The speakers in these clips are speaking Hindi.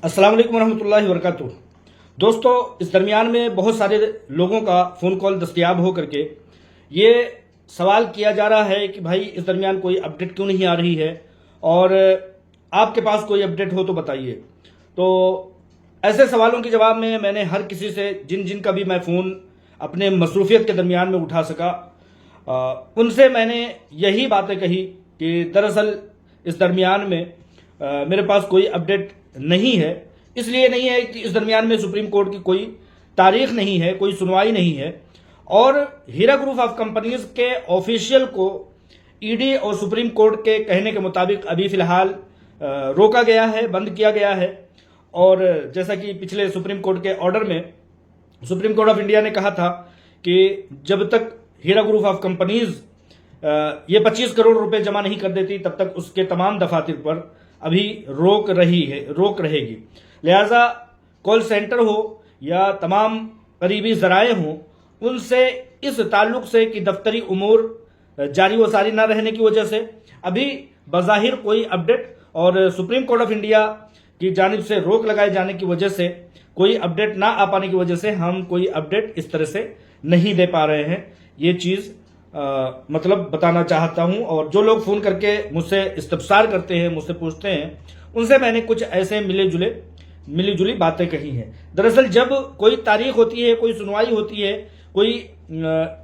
अस्सलाम वालेकुम रहमतुल्लाहि वबरकातुहू। दोस्तों, इस दरमियान में बहुत सारे लोगों का फ़ोन कॉल दस्तयाब हो करके ये सवाल किया जा रहा है कि भाई इस दरमियान कोई अपडेट क्यों नहीं आ रही है और आपके पास कोई अपडेट हो तो बताइए। तो ऐसे सवालों के जवाब में मैंने हर किसी से जिन जिन का भी मैं फ़ोन अपने मसरूफियत के दरमियान में उठा सका उनसे मैंने यही बातें कही कि दरअसल इस दरमियान में मेरे पास कोई अपडेट नहीं है। इसलिए नहीं है कि इस दरमियान में सुप्रीम कोर्ट की कोई तारीख नहीं है, कोई सुनवाई नहीं है और हीरा ग्रुप ऑफ कंपनीज के ऑफिशियल को ईडी और सुप्रीम कोर्ट के कहने के मुताबिक अभी फिलहाल रोका गया है, बंद किया गया है। और जैसा कि पिछले सुप्रीम कोर्ट के ऑर्डर में सुप्रीम कोर्ट ऑफ इंडिया ने कहा था कि जब तक हीरा ग्रुप ऑफ कंपनीज ये 25 करोड़ रुपए जमा नहीं कर देती तब तक उसके तमाम दफातर पर अभी रोक रहेगी। लिहाजा कॉल सेंटर हो या तमाम करीबी जराए हों, उनसे इस ताल्लुक से कि दफ्तरी उमूर जारी व सारी न रहने की वजह से अभी बज़ाहिर कोई अपडेट और सुप्रीम कोर्ट ऑफ इंडिया की जानिब से रोक लगाए जाने की वजह से कोई अपडेट ना आ पाने की वजह से हम कोई अपडेट इस तरह से नहीं दे पा रहे हैं। ये चीज़ मतलब बताना चाहता हूं। और जो लोग फ़ोन करके मुझसे इस्तफसार करते हैं, मुझसे पूछते हैं, उनसे मैंने कुछ ऐसे मिली जुली बातें कही हैं। दरअसल जब कोई तारीख होती है, कोई सुनवाई होती है, कोई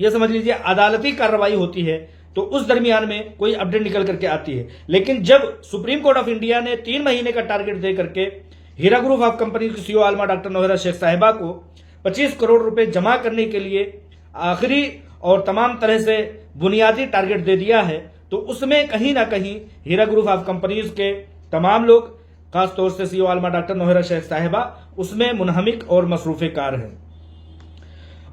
ये समझ लीजिए अदालती कार्रवाई होती है तो उस दरमियान में कोई अपडेट निकल करके आती है। लेकिन जब सुप्रीम कोर्ट ऑफ इंडिया ने 3 महीने का टारगेट दे करके हीरा ग्रुप ऑफ कंपनी की सीईओ आलमा डॉक्टर नौहरा शेख साहिबा को 25 करोड़ रुपए जमा करने के लिए आखिरी और तमाम तरह से बुनियादी टारगेट दे दिया है, तो उसमें कहीं ना कहीं हीरा ग्रुप ऑफ कंपनीज के तमाम लोग, खासतौर से सीईओ आलमा डॉक्टर नौहरा शेख साहिबा, उसमें मुनहमिक और मसरूफ़े कार हैं।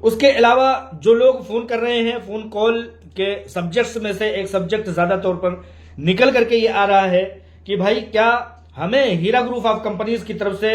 उसके अलावा जो लोग फ़ोन कर रहे हैं, फ़ोन कॉल के सब्जेक्ट्स में से एक सब्जेक्ट ज़्यादा तौर पर निकल करके ये आ रहा है कि भाई क्या हमें हीरा ग्रुप ऑफ कंपनीज की तरफ से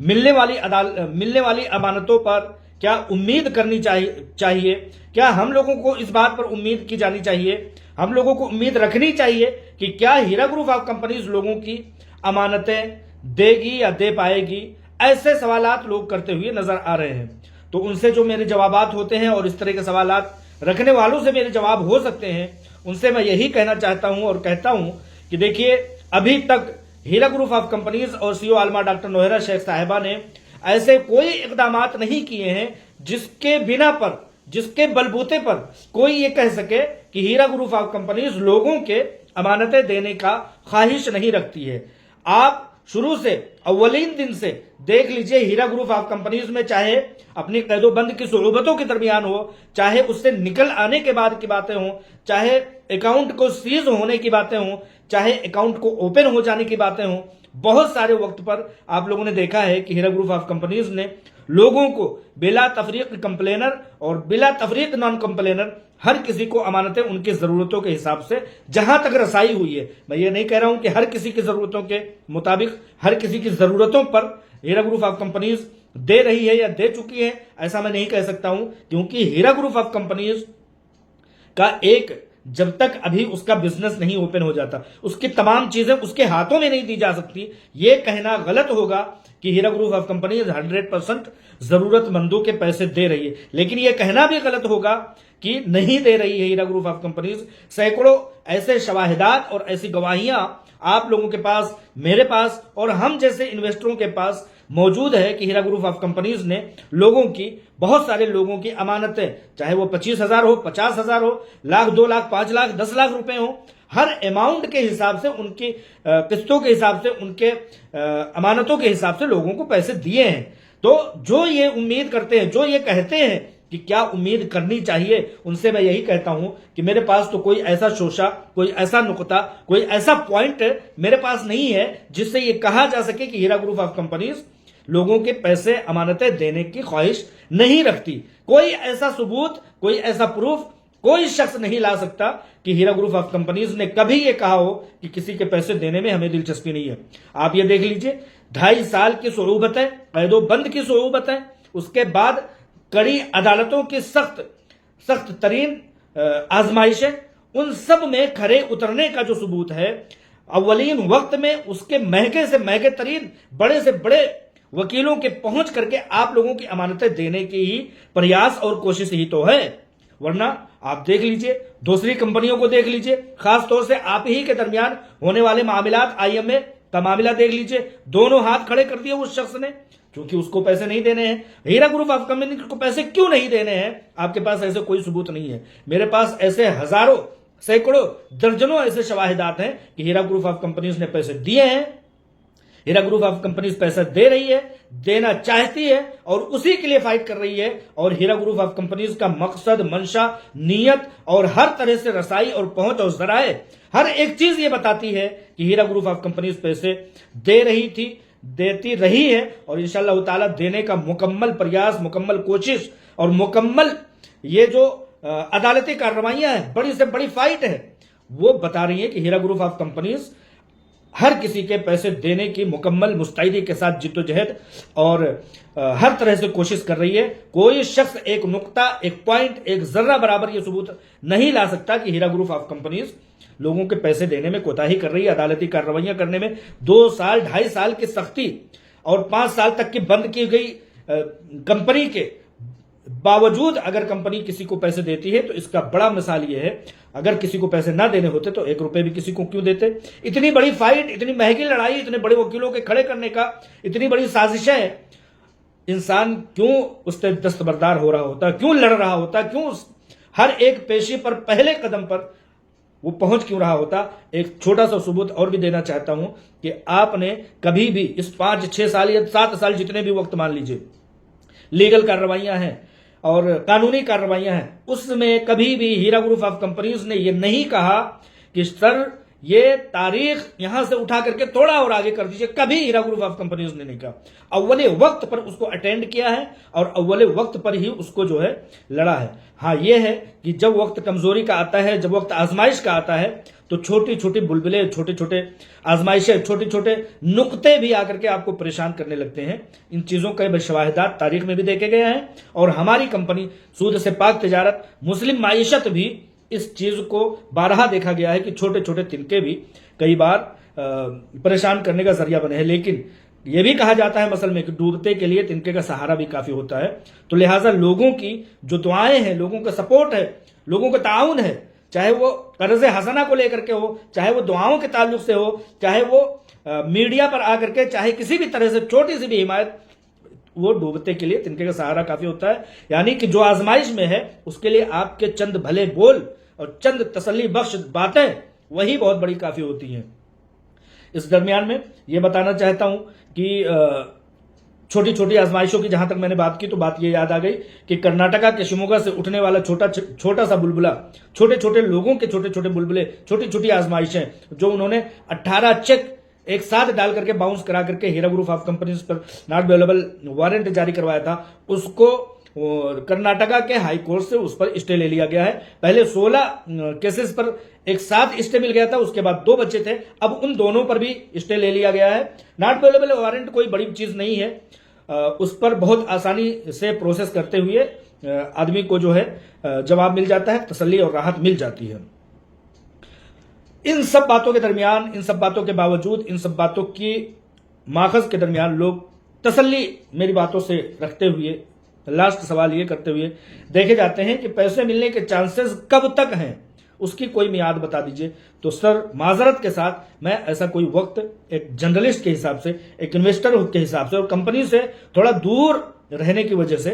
मिलने वाली अमानतों पर क्या उम्मीद करनी चाहिए? क्या हम लोगों को इस बात पर उम्मीद की जानी चाहिए, हम लोगों को उम्मीद रखनी चाहिए कि क्या हीरा ग्रुप ऑफ कंपनीज लोगों की अमानतें देगी या दे पाएगी? ऐसे सवालात लोग करते हुए नजर आ रहे हैं। तो उनसे जो मेरे जवाबात होते हैं और इस तरह के सवालात रखने वालों से मेरे जवाब हो सकते हैं, उनसे मैं यही कहना चाहता हूं और कहता हूं कि देखिए, अभी तक हीरा ग्रुप ऑफ कंपनीज और सीईओ आलमा डॉक्टर नौहरा शेख साहिबा ने ऐसे कोई इकदामात नहीं किए हैं जिसके बलबूते पर कोई ये कह सके कि हीरा ग्रुप ऑफ कंपनीज लोगों के अमानतें देने का ख्वाहिश नहीं रखती है। आप शुरू से अव्वलीन दिन से देख लीजिए, हीरा ग्रुप ऑफ कंपनीज में चाहे अपनी कैदोबंद की सुहूबतों के दरमियान हो, चाहे उससे निकल आने के बाद की बातें हों, चाहे अकाउंट को सीज होने की बातें हों, चाहे अकाउंट को ओपन हो जाने की बातें हों, बहुत सारे वक्त पर आप लोगों ने देखा है कि हीरा ग्रुप ऑफ कंपनीज ने लोगों को बिला तफरीक कंप्लेनर और बिला तफरीक नॉन कंप्लेनर हर किसी को अमानतें उनकी जरूरतों के हिसाब से जहां तक रसाई हुई है, मैं ये नहीं कह रहा हूं कि हर किसी की जरूरतों के मुताबिक हर किसी की जरूरतों पर हीरा ग्रुप ऑफ कंपनीज दे रही है या दे चुकी है, ऐसा मैं नहीं कह सकता हूं। क्योंकि हीरा ग्रुप ऑफ कंपनीज का जब तक अभी उसका बिजनेस नहीं ओपन हो जाता, उसकी तमाम चीजें उसके हाथों में नहीं दी जा सकती, ये कहना गलत होगा कि हीरा ग्रुप ऑफ कंपनीज 100% जरूरतमंदों के पैसे दे रही है। लेकिन यह कहना भी गलत होगा कि नहीं दे रही है हीरा ग्रुप ऑफ कंपनीज। सैकड़ों ऐसे शवाहिदात और ऐसी गवाहियां आप लोगों के पास, मेरे पास और हम जैसे इन्वेस्टरों के पास मौजूद है कि हीरा ग्रुप ऑफ कंपनीज ने लोगों की, बहुत सारे लोगों की अमानतें, चाहे वो 25,000 हो, 50,000 हो, लाख, 2 लाख, 5 लाख, 10 लाख रुपए हो, हर अमाउंट के हिसाब से, उनकी किस्तों के हिसाब से, उनके अमानतों के हिसाब से लोगों को पैसे दिए हैं। तो जो ये उम्मीद करते हैं, जो ये कहते हैं कि क्या उम्मीद करनी चाहिए, उनसे मैं यही कहता हूं कि मेरे पास तो कोई ऐसा शोशा, कोई ऐसा नुकता, कोई ऐसा पॉइंट मेरे पास नहीं है जिससे ये कहा जा सके कि हीरा ग्रुप ऑफ कंपनीज लोगों के पैसे, अमानतें देने की ख्वाहिश नहीं रखती। कोई ऐसा सबूत, कोई ऐसा प्रूफ कोई शख्स नहीं ला सकता कि हीरा ग्रुप ऑफ कंपनीज ने कभी ये कहा हो कि किसी के पैसे देने में हमें दिलचस्पी नहीं है। आप ये देख लीजिए, 2.5 साल की सुहूबतें, कैदोबंद की सुहूबतें, उसके बाद कड़ी अदालतों की सख्त तरीन आजमाइशें, उन सब में खरे उतरने का जो सबूत है, अव्वलीन वक्त में उसके महंगे से महंगे तरीन बड़े से बड़े वकीलों के पहुंच करके आप लोगों की अमानतें देने की ही प्रयास और कोशिश ही तो है। वरना आप देख लीजिए, दूसरी कंपनियों को देख लीजिए, खास तौर से आप ही के दरमियान होने वाले मामलात, आईएमए का मामला देख लीजिए, दोनों हाथ खड़े कर दिए उस शख्स ने, क्योंकि उसको पैसे नहीं देने हैं। हीरा ग्रुप ऑफ कंपनी को पैसे क्यों नहीं देने हैं? आपके पास ऐसे कोई सबूत नहीं है। मेरे पास ऐसे हजारों, सैकड़ों, दर्जनों ऐसे शवाहिदात हैं कि हीरा ग्रुप ऑफ कंपनीज ने पैसे दिए हैं, हीरा ग्रुप ऑफ कंपनीज पैसा दे रही है, देना चाहती है और उसी के लिए फाइट कर रही है। और हीरा ग्रुप ऑफ कंपनीज का मकसद, मंशा, नीयत और हर तरह से रसाई और पहुंच और जराए, हर एक चीज ये बताती है कि हीरा ग्रुप ऑफ कंपनीज पैसे दे रही थी, देती रही है और इंशाअल्लाह ताला देने का मुकम्मल प्रयास, मुकम्मल कोशिश और मुकम्मल ये जो अदालती कार्रवाइयां हैं, बड़ी से बड़ी फाइट है, वो बता रही है कि हीरा ग्रुप ऑफ कंपनीज हर किसी के पैसे देने की मुकम्मल मुस्तैदी के साथ जिद्दोजहद और हर तरह से कोशिश कर रही है। कोई शख्स एक नुक्ता, एक पॉइंट, एक जर्रा बराबर ये सबूत नहीं ला सकता कि हीरा ग्रुप ऑफ कंपनीज लोगों के पैसे देने में कोताही कर रही है, अदालती कार्रवाइयां करने में 2 साल, 2.5 साल की सख्ती और 5 साल तक की बंद की गई कंपनी के बावजूद अगर कंपनी किसी को पैसे देती है तो इसका बड़ा मिसाल यह है, अगर किसी को पैसे ना देने होते तो 1 रुपए भी किसी को क्यों देते? इतनी बड़ी फाइट, इतनी महंगी लड़ाई, इतने बड़े वकीलों के खड़े करने का, इतनी बड़ी साजिशें, इंसान क्यों उससे दस्तबरदार हो रहा होता, क्यों लड़ रहा होता, क्यों हर एक पेशी पर, पहले कदम पर वो पहुंच क्यों रहा होता? एक छोटा सा सबूत और भी देना चाहता हूं कि आपने कभी भी इस 5, 6 साल या 7 साल जितने भी वक्त मान लीजिए लीगल कार्रवाइयां हैं और कानूनी कार्रवाइयां हैं, उसमें कभी भी हीरा ग्रुप ऑफ कंपनीज ने यह नहीं कहा कि सर ये तारीख यहां से उठा करके थोड़ा और आगे कर दीजिए। कभी हीरा ग्रुप ऑफ कंपनीज ने नहीं कहा। अव्वले वक्त पर उसको अटेंड किया है और अव्वले वक्त पर ही उसको जो है लड़ा है। हाँ, यह है कि जब वक्त कमजोरी का आता है, जब वक्त आजमाइश का आता है, तो छोटी छोटी बुलबुले, छोटे छोटे आजमाइशें, छोटे छोटे नुक्ते भी आकर के आपको परेशान करने लगते हैं। इन चीजों के शवाहिदात तारीख में भी देखे गए हैं और हमारी कंपनी सूद से पाक तिजारत, मुस्लिम माईशत भी इस चीज को बारहा देखा गया है कि छोटे छोटे तिनके भी कई बार परेशान करने का जरिया बने हैं। लेकिन यह भी कहा जाता है मसल में कि डूबते के लिए तिनके का सहारा भी काफी होता है। तो लिहाजा लोगों की जो दुआएं हैं, लोगों का सपोर्ट है, लोगों का ताउन है, चाहे वो कर्ज हसना को लेकर के हो, चाहे वो दुआओं के ताल्लुक से हो, चाहे वो मीडिया पर आकर के, चाहे किसी भी तरह से छोटी सी भी हिमायत, वो डूबते के लिए तिनके का सहारा काफी होता है। यानी कि जो आजमाइश में है उसके लिए आपके चंद भले बोल और चंद तसल्ली बख्श बातें वही बहुत बड़ी काफी होती हैं। इस दरमियान में ये बताना चाहता हूं कि छोटी छोटी आजमाइशों की जहां तक मैंने बात की तो बात ये याद आ गई कि कर्नाटका के शिमोगा से उठने वाला छोटा सा बुलबुला, छोटे छोटे लोगों के छोटे छोटे बुलबुले, छोटी छोटी आजमाइशें जो उन्होंने 18 चेक एक साथ डाल करके बाउंस करा करके हीरा ग्रुप ऑफ कंपनीज पर नॉट अवेलेबल वारंट जारी करवाया था, उसको कर्नाटका के हाई कोर्ट से उस पर स्टे ले लिया गया है। पहले 16 केसेस पर एक साथ स्टे मिल गया था, उसके बाद 2 बच्चे थे, अब उन दोनों पर भी स्टे ले लिया गया है। नॉट अवेलेबल वारंट कोई बड़ी चीज नहीं है, उस पर बहुत आसानी से प्रोसेस करते हुए आदमी को जो है जवाब मिल जाता है, तसल्ली और राहत मिल जाती है। इन सब बातों के दरमियान, इन सब बातों के बावजूद, इन सब बातों की माखज के दरमियान लोग तसल्ली मेरी बातों से रखते हुए, लास्ट सवाल ये करते हुए देखे जाते हैं कि पैसे मिलने के चांसेस कब तक हैं, उसकी कोई मियाद बता दीजिए। तो सर माजरत के साथ मैं ऐसा कोई वक्त एक जर्नलिस्ट के हिसाब से, एक इन्वेस्टर के हिसाब से और कंपनी से थोड़ा दूर रहने की वजह से,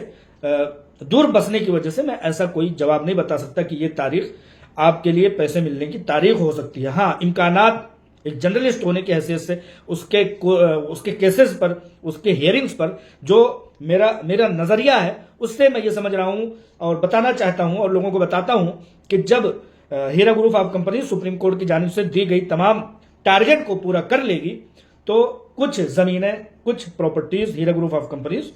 दूर बसने की वजह से मैं ऐसा कोई जवाब नहीं बता सकता कि ये तारीख आपके लिए पैसे मिलने की तारीख हो सकती है। हाँ, इम्कानात एक जर्नलिस्ट होने की हैसियत से उसके केसेस पर, उसके हियरिंग्स पर जो मेरा नजरिया है उससे मैं ये समझ रहा हूं और बताना चाहता हूं और लोगों को बताता हूं कि जब Heera group of company Supreme Court की जानिब से दी गई तमाम टारगेट को पूरा कर लेगी तो कुछ जमीनें, कुछ properties Heera group of companies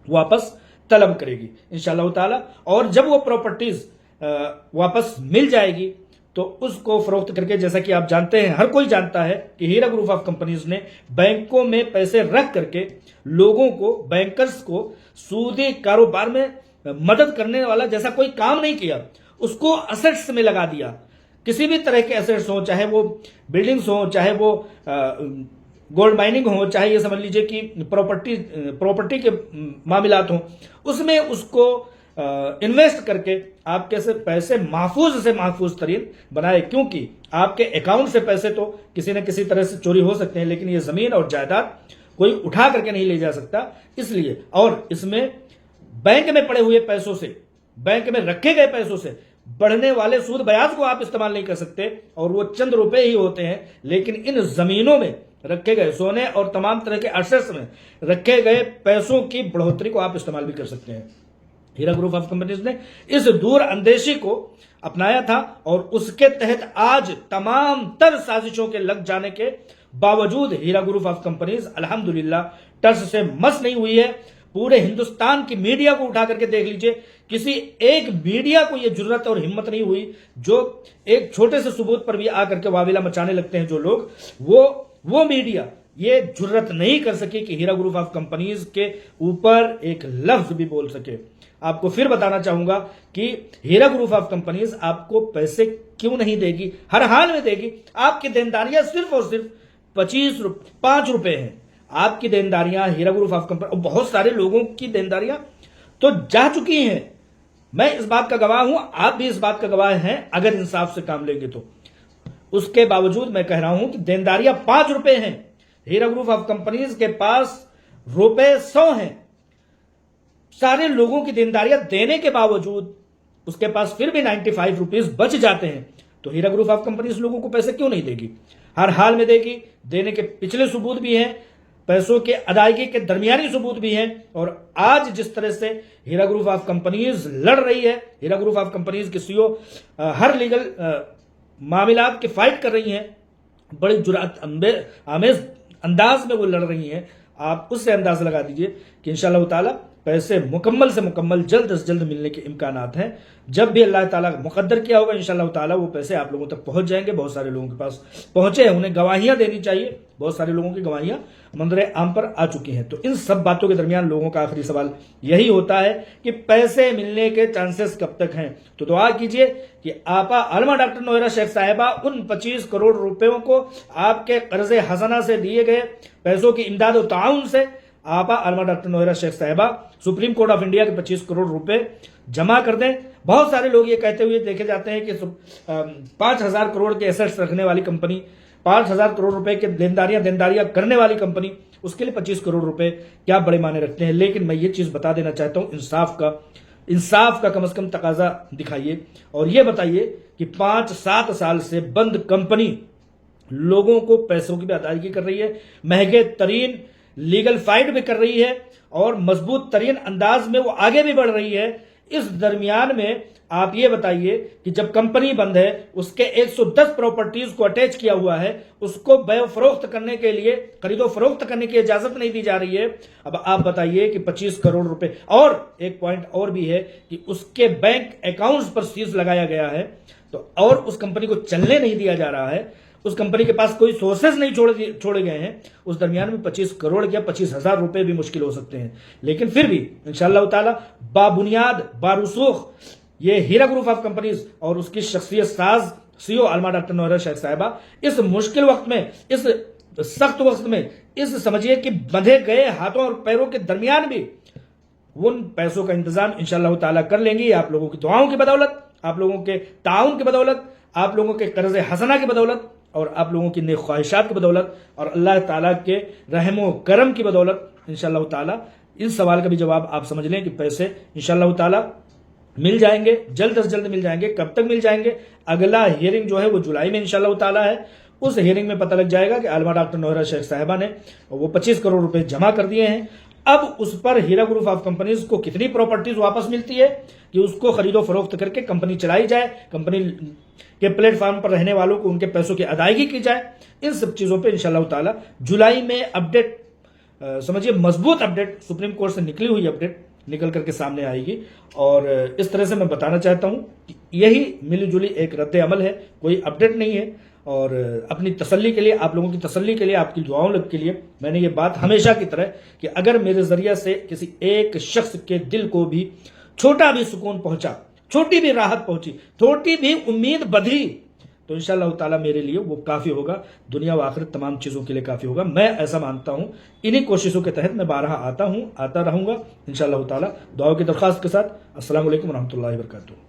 वापस तलब करेगी इंशाअल्लाह ताला। और जब वो प्रॉपर्टीज वापस मिल जाएगी तो उसको फरोख्त करके, जैसा कि आप जानते हैं, हर कोई जानता है कि हीरा ग्रुप ऑफ कंपनीज ने बैंकों में पैसे रख करके लोगों को, बैंकर्स को सूदी कारोबार में मदद करने वाला जैसा कोई काम नहीं किया, उसको असेट्स में लगा दिया। किसी भी तरह के एसेट्स हो, चाहे वो बिल्डिंग्स हो, चाहे वो गोल्ड माइनिंग हो, चाहे ये समझ लीजिए कि प्रॉपर्टी के मामलात हो, उसमें उसको इन्वेस्ट करके आप कैसे पैसे महफूज से महफूज तरीन बनाए, क्योंकि आपके अकाउंट से पैसे तो किसी न किसी तरह से चोरी हो सकते हैं, लेकिन ये जमीन और जायदाद कोई उठा करके नहीं ले जा सकता। इसलिए और इसमें बैंक में पड़े हुए पैसों से, बैंक में रखे गए पैसों से बढ़ने वाले सूद ब्याज को आप इस्तेमाल नहीं कर सकते, और वो चंद रुपए ही होते हैं। लेकिन इन जमीनों में रखे गए सोने और तमाम तरह के एसेट्स में रखे गए पैसों की बढ़ोतरी को आप इस्तेमाल भी कर सकते हैं। हीरा ग्रुप ऑफ कंपनीज ने इस दूर अंदेशी को अपनाया था, और उसके तहत आज तमाम तर साजिशों के लग जाने के बावजूद हीरा ग्रुप ऑफ कंपनीज अल्हम्दुलिल्लाह टस से मस नहीं हुई है। पूरे हिंदुस्तान की मीडिया को उठा करके देख लीजिए, किसी एक मीडिया को यह जुर्रत और हिम्मत नहीं हुई, जो एक छोटे से सबूत पर भी आकर के वाविला मचाने लगते हैं जो लोग, वो मीडिया ये जुर्रत नहीं कर सकी कि हीरा ग्रुप ऑफ कंपनीज के ऊपर एक लफ्ज भी बोल सके। आपको फिर बताना चाहूंगा कि हीरा ग्रुप ऑफ कंपनीज आपको पैसे क्यों नहीं देगी, हर हाल में देगी। आपकी देनदारियां सिर्फ और सिर्फ 5 रुपए हैं। आपकी देनदारियां हीरा ग्रुप ऑफ कंपनी, और बहुत सारे लोगों की देनदारियां तो जा चुकी हैं। मैं इस बात का गवाह हूं, आप भी इस बात का गवाह हैं, अगर इंसाफ से काम लेंगे तो। उसके बावजूद मैं कह रहा हूं कि देनदारियां 5 रुपए हैं। हीरा ग्रुप ऑफ कंपनीज के पास रुपए 100 हैं। सारे लोगों की देनदारियां देने के बावजूद उसके पास फिर भी 95 रुपीज बच जाते हैं। तो हीरा ग्रुप ऑफ कंपनीज लोगों को पैसे क्यों नहीं देगी? हर हाल में देगी। देने के पिछले सबूत भी हैं, पैसों के अदायगी के दरमियानी सबूत भी हैं। और आज जिस तरह से हीरा ग्रुप ऑफ कंपनीज लड़ रही है, हीरा ग्रुप ऑफ कंपनीज की सीईओ हर लीगल मामलात की फाइट कर रही हैं, बड़ी जुरात आमेज अंदाज में वो लड़ रही हैं। आप उससे अंदाज लगा दीजिए कि इंशाअल्लाह ताला पैसे मुकम्मल से मुकम्मल जल्द से जल्द मिलने के इम्कानात हैं। जब भी अल्लाह ताला मुकद्दर किया होगा इंशाअल्लाह ताला वो पैसे आप लोगों तक पहुंच जाएंगे। बहुत सारे लोगों के पास पहुंचे हैं, उन्हें गवाहियां देनी चाहिए। बहुत सारे लोगों की गवाहियां मंजरे आम पर आ चुकी हैं। तो इन सब बातों के दरमियान लोगों का आखिरी सवाल यही होता है कि पैसे मिलने के चांसेस कब तक हैं? तो दुआ कीजिए कि आपा आलमा डॉक्टर नोहरा शेख साहिबा उन 25 करोड़ रुपयों को आपके कर्जे हसना से दिए गए पैसों की इमदाद और ताउन से आपा आलमा डॉक्टर नोहरा शेख साहिबा सुप्रीम कोर्ट ऑफ इंडिया के 25 करोड़ रुपए जमा कर दें। बहुत सारे लोग ये कहते हुए देखे जाते हैं कि 5,000 करोड़ के एसेट्स रखने वाली कंपनी, 5,000 करोड़ रुपए के देनदारियां करने वाली कंपनी, उसके लिए 25 करोड़ रुपए क्या बड़े माने रखते हैं। लेकिन मैं ये चीज बता देना चाहता हूं, इंसाफ का कम से कम तकाजा दिखाइए और ये बताइए कि 5-7 साल से बंद कंपनी लोगों को पैसों की भी अदायगी कर रही है, महंगे तरीन लीगल फाइट भी कर रही है और मजबूत तरीन अंदाज में वो आगे भी बढ़ रही है। इस दरमियान में आप ये बताइए कि जब कंपनी बंद है, उसके 110 प्रॉपर्टीज को अटैच किया हुआ है, उसको बेच फरोख्त करने के लिए, खरीदो फरोख्त करने की इजाजत नहीं दी जा रही है। अब आप बताइए कि 25 करोड़ रुपए, और एक पॉइंट और भी है कि उसके बैंक अकाउंट्स पर सीज लगाया गया है, तो और उस कंपनी को चलने नहीं दिया जा रहा है, उस कंपनी के पास कोई सोर्सेज नहीं छोड़े गए हैं। उस दरमियान में 25 करोड़ या 25,000 रुपए भी मुश्किल हो सकते हैं। लेकिन फिर भी इंशाअल्लाह ताला बाबुनियाद बारुसूख ये हीरा ग्रुप ऑफ कंपनीज और उसकी शख्सियत साज सीईओ आलमा डॉक्टर नोहरा शेख साहिबा इस मुश्किल वक्त में, इस सख्त वक्त में, इस समझिए कि बंधे गए हाथों और पैरों के दरमियान भी उन पैसों का इंतजाम इंशाअल्लाह ताला कर लेंगी। आप लोगों की दुआओं की बदौलत, आप लोगों के ताउन की बदौलत, आप लोगों के कर्ज हसना की बदौलत और आप लोगों की नेक ख्वाहिशात की बदौलत और अल्लाह ताला के रहमो करम की बदौलत इंशाअल्लाह ताला इस सवाल का भी जवाब आप समझ लें कि पैसे इंशाअल्लाह ताला मिल जाएंगे, जल्द से जल्द मिल जाएंगे। कब तक मिल जाएंगे? अगला हियरिंग जो है वो जुलाई में इंशाअल्लाह ताला है। उस हियरिंग में पता लग जाएगा कि आलमा डॉक्टर नोहरा शेख साहिबा ने वो 25 करोड़ रुपए जमा कर दिए हैं। अब उस पर हीरा ग्रुप ऑफ कंपनीज को कितनी प्रॉपर्टीज वापस मिलती है कि उसको खरीदो फरोख्त करके कंपनी चलाई जाए, कंपनी के प्लेटफॉर्म पर रहने वालों को उनके पैसों की अदायगी की जाए। इन सब चीजों पे इंशाअल्लाह ताला जुलाई में अपडेट, समझिए मजबूत अपडेट, सुप्रीम कोर्ट से निकली हुई अपडेट निकल करके सामने आएगी। और इस तरह से मैं बताना चाहता हूं कि यही मिलीजुली एक रद्द अमल है, कोई अपडेट नहीं है। और अपनी तसल्ली के लिए, आप लोगों की तसल्ली के लिए, आपकी दुआओं के लिए मैंने ये बात हमेशा की तरह कि अगर मेरे जरिए से किसी एक शख्स के दिल को भी छोटा भी सुकून पहुंचा, छोटी भी राहत पहुंची, छोटी भी उम्मीद बधी, तो इंशाअल्लाह ताला मेरे लिए वो काफ़ी होगा, दुनिया व आखिरत तमाम चीज़ों के लिए काफ़ी होगा। मैं ऐसा मानता हूँ। इन्हीं कोशिशों के तहत मैं बारहा आता हूँ, आता रहूँगा इंशाअल्लाह ताला। दुआओं की दरख्वास्त के साथ अस्सलाम वालेकुम रहमतुल्लाहि व बरकातुहू।